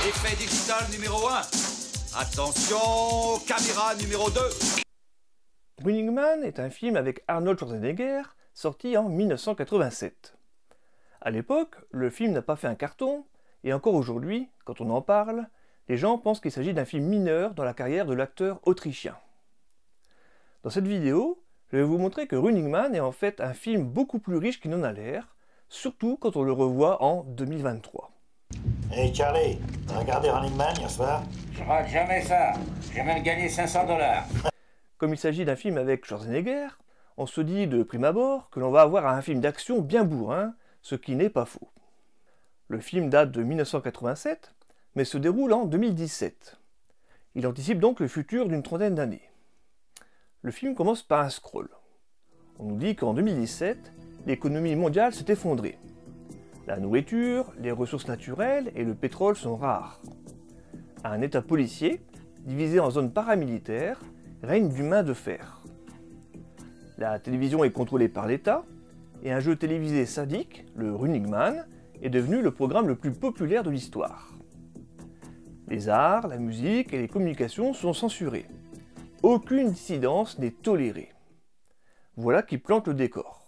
Effet digital numéro 1. Attention, caméra numéro 2. Running Man est un film avec Arnold Schwarzenegger, sorti en 1987. À l'époque, le film n'a pas fait un carton, et encore aujourd'hui, quand on en parle, les gens pensent qu'il s'agit d'un film mineur dans la carrière de l'acteur autrichien. Dans cette vidéo, je vais vous montrer que Running Man est en fait un film beaucoup plus riche qu'il n'en a l'air, surtout quand on le revoit en 2023. Hey Charlie, t'as regardé Running Man hier soir? Je rate jamais ça. J'ai même gagné 500 $. Comme il s'agit d'un film avec Schwarzenegger, on se dit de prime abord que l'on va avoir un film d'action bien bourrin, ce qui n'est pas faux. Le film date de 1987, mais se déroule en 2017. Il anticipe donc le futur d'une trentaine d'années. Le film commence par un scroll. On nous dit qu'en 2017, l'économie mondiale s'est effondrée. La nourriture, les ressources naturelles et le pétrole sont rares. Un état policier, divisé en zones paramilitaires, règne d'une main de fer. La télévision est contrôlée par l'État, et un jeu télévisé sadique, le Running Man, est devenu le programme le plus populaire de l'histoire. Les arts, la musique et les communications sont censurés. Aucune dissidence n'est tolérée. Voilà qui plante le décor.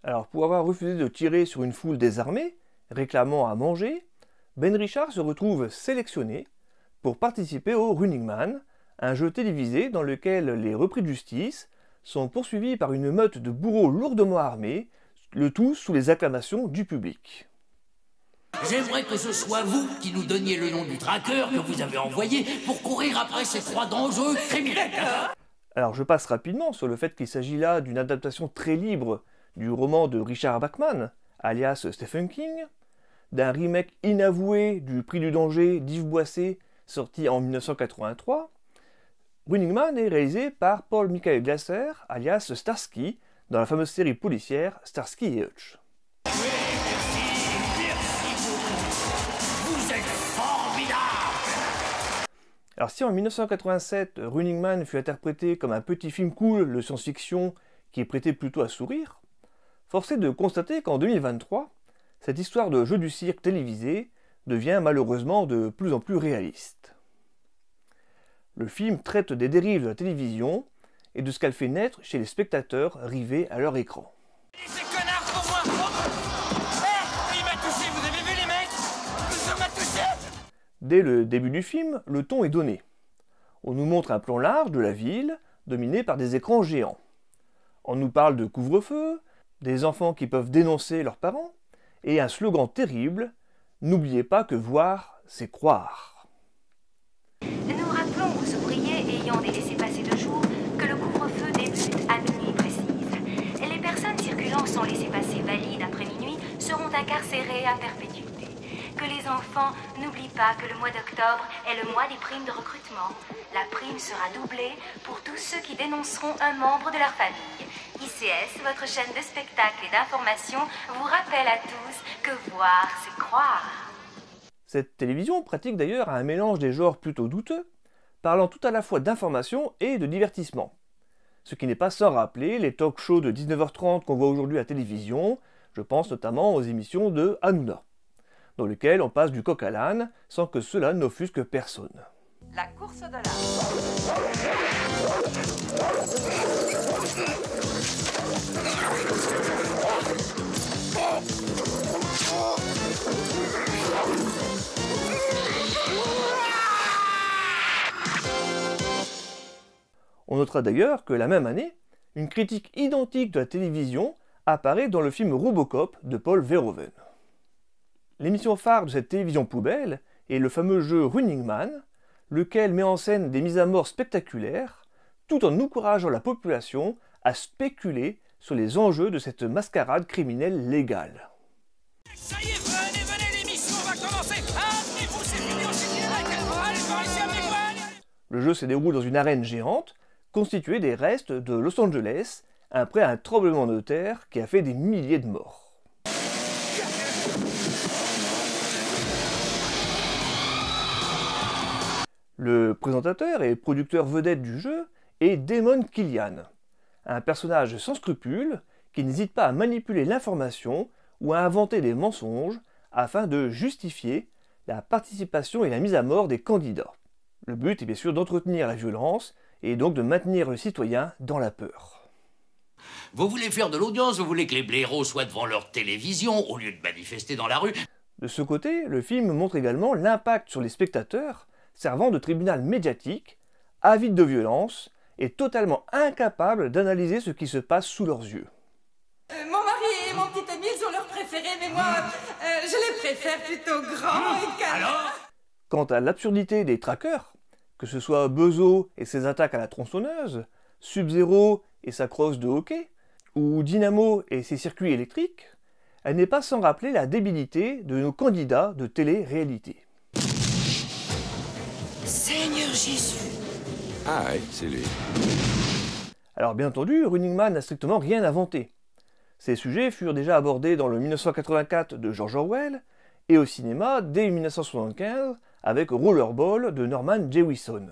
Alors pour avoir refusé de tirer sur une foule désarmée, réclamant à manger, Ben Richard se retrouve sélectionné pour participer au Running Man, un jeu télévisé dans lequel les repris de justice sont poursuivis par une meute de bourreaux lourdement armés, le tout sous les acclamations du public. J'aimerais que ce soit vous qui nous donniez le nom du tracker que vous avez envoyé pour courir après ces trois dangereux criminels. Alors je passe rapidement sur le fait qu'il s'agit là d'une adaptation très libre du roman de Richard Bachman, alias Stephen King, d'un remake inavoué du Prix du danger d'Yves Boisset, sorti en 1983. Running Man est réalisé par Paul Michael Glaser, alias Starsky, dans la fameuse série policière Starsky et Hutch. Vous êtes formidable. Alors si en 1987, Running Man fut interprété comme un petit film cool de science-fiction qui est prêté plutôt à sourire, force est de constater qu'en 2023, cette histoire de jeu du cirque télévisé devient malheureusement de plus en plus réaliste. Le film traite des dérives de la télévision et de ce qu'elle fait naître chez les spectateurs rivés à leur écran. Ces connards pour moi! Il m'a touché, vous avez vu les mecs? Ça m'a touché! Dès le début du film, le ton est donné. On nous montre un plan large de la ville, dominé par des écrans géants. On nous parle de couvre-feu, des enfants qui peuvent dénoncer leurs parents, et un slogan terrible, « N'oubliez pas que voir, c'est croire ». Nous rappelons aux ouvriers ayant des laissez-passer de jour que le couvre-feu débute à minuit précise. Les personnes circulant sans laissez-passer valide après minuit seront incarcérées à perpétuité. Que les enfants n'oublient pas que le mois d'octobre est le mois des primes de recrutement. La prime sera doublée pour tous ceux qui dénonceront un membre de leur famille. ICS, votre chaîne de spectacles et d'information, vous rappelle à tous que voir, c'est croire. Cette télévision pratique d'ailleurs un mélange des genres plutôt douteux, parlant tout à la fois d'information et de divertissement. Ce qui n'est pas sans rappeler les talk-shows de 19h30 qu'on voit aujourd'hui à la télévision, je pense notamment aux émissions de Hanouna, dans lesquelles on passe du coq à l'âne sans que cela n'offusque personne. La course de l'âne. On notera d'ailleurs que la même année, une critique identique de la télévision apparaît dans le film Robocop de Paul Verhoeven. L'émission phare de cette télévision poubelle est le fameux jeu Running Man, lequel met en scène des mises à mort spectaculaires, tout en encourageant la population à spéculer sur les enjeux de cette mascarade criminelle légale. Ça y est, venez, l'émission va commencer! Amenez-vous, c'est fini, on s'est tiré avec elle! Allez, par ici, amenez-vous, allez! Le jeu se déroule dans une arène géante, constituée des restes de Los Angeles, après un tremblement de terre qui a fait des milliers de morts. Le présentateur et producteur vedette du jeu est Damon Killian, un personnage sans scrupules qui n'hésite pas à manipuler l'information ou à inventer des mensonges afin de justifier la participation et la mise à mort des candidats. Le but est bien sûr d'entretenir la violence et donc de maintenir le citoyen dans la peur. Vous voulez faire de l'audience, vous voulez que les blaireaux soient devant leur télévision au lieu de manifester dans la rue. De ce côté, le film montre également l'impact sur les spectateurs, servant de tribunal médiatique, avide de violence et totalement incapable d'analyser ce qui se passe sous leurs yeux. Mon mari et mon petit ami, ils ont leurs préférés, mais moi, je les préfère plutôt grands et câlins. Alors ? Quant à l'absurdité des trackers, que ce soit Bezo et ses attaques à la tronçonneuse, Sub-Zero et sa crosse de hockey, ou Dynamo et ses circuits électriques, elle n'est pas sans rappeler la débilité de nos candidats de télé-réalité. Seigneur Jésus. Ah ouais, c'est lui. Alors bien entendu, Running Man n'a strictement rien inventé. Ces sujets furent déjà abordés dans le 1984 de George Orwell et au cinéma dès 1975 avec Rollerball de Norman Jewison.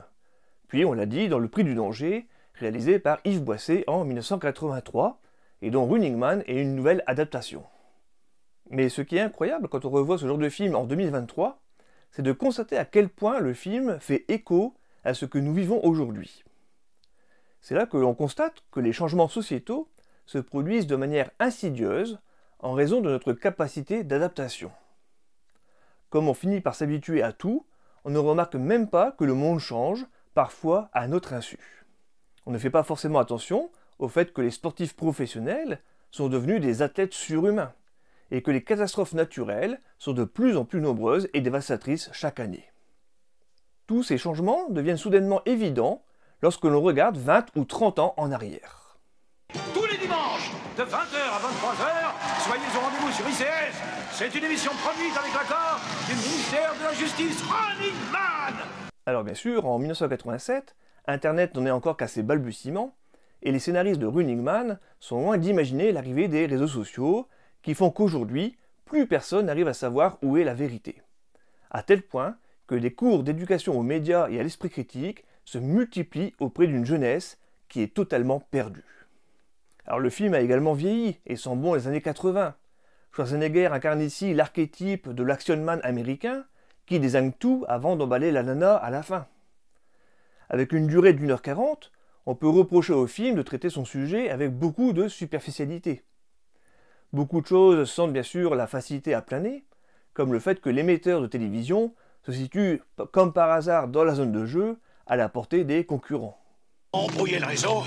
Puis on l'a dit dans Le Prix du danger, réalisé par Yves Boisset en 1983 et dont Running Man est une nouvelle adaptation. Mais ce qui est incroyable quand on revoit ce genre de film en 2023, c'est de constater à quel point le film fait écho à ce que nous vivons aujourd'hui. C'est là que l'on constate que les changements sociétaux se produisent de manière insidieuse en raison de notre capacité d'adaptation. Comme on finit par s'habituer à tout, on ne remarque même pas que le monde change, parfois à notre insu. On ne fait pas forcément attention au fait que les sportifs professionnels sont devenus des athlètes surhumains, et que les catastrophes naturelles sont de plus en plus nombreuses et dévastatrices chaque année. Tous ces changements deviennent soudainement évidents lorsque l'on regarde 20 ou 30 ans en arrière. Tous les dimanches, de 20h à 23h, soyez au rendez-vous sur ICS. C'est une émission produite avec l'accord du ministère de la Justice. Running Man! Alors bien sûr, en 1987, Internet n'en est encore qu'à ses balbutiements, et les scénaristes de Running Man sont loin d'imaginer l'arrivée des réseaux sociaux, qui font qu'aujourd'hui, plus personne n'arrive à savoir où est la vérité. À tel point que des cours d'éducation aux médias et à l'esprit critique se multiplient auprès d'une jeunesse qui est totalement perdue. Alors le film a également vieilli et sent bon les années 80. Schwarzenegger incarne ici l'archétype de l'actionman américain qui désigne tout avant d'emballer la nana à la fin. Avec une durée d'1h40, on peut reprocher au film de traiter son sujet avec beaucoup de superficialité. Beaucoup de choses sentent bien sûr la facilité à planer, comme le fait que l'émetteur de télévision se situe comme par hasard dans la zone de jeu, à la portée des concurrents. Embrouiller le réseau.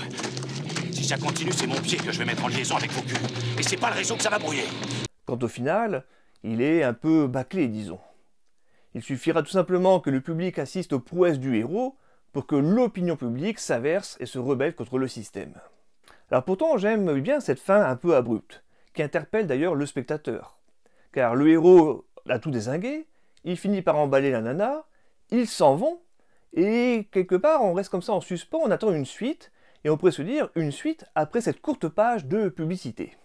Si ça continue, c'est mon pied que je vais mettre en liaison avec vos culs. Et c'est pas le réseau que ça va brouiller. Quant au final, il est un peu bâclé, disons. Il suffira tout simplement que le public assiste aux prouesses du héros pour que l'opinion publique s'averse et se rebelle contre le système. Alors pourtant, j'aime bien cette fin un peu abrupte, qui interpelle d'ailleurs le spectateur. Car le héros a tout dézingué, il finit par emballer la nana, ils s'en vont, et quelque part on reste comme ça en suspens, on attend une suite, et on pourrait se dire une suite après cette courte page de publicité.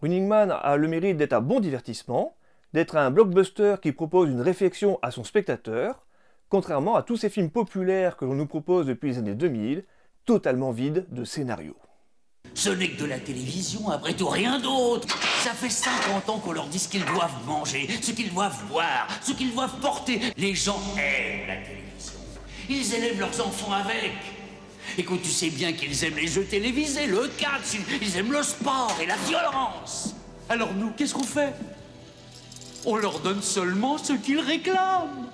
Running Man a le mérite d'être un bon divertissement, d'être un blockbuster qui propose une réflexion à son spectateur, contrairement à tous ces films populaires que l'on nous propose depuis les années 2000, totalement vides de scénario. Ce n'est que de la télévision, après tout, rien d'autre. Ça fait 50 ans qu'on leur dit ce qu'ils doivent manger, ce qu'ils doivent voir, ce qu'ils doivent porter. Les gens aiment la télévision. Ils élèvent leurs enfants avec. Écoute, tu sais bien qu'ils aiment les jeux télévisés, le catch, ils aiment le sport et la violence. Alors nous, qu'est-ce qu'on fait? On leur donne seulement ce qu'ils réclament.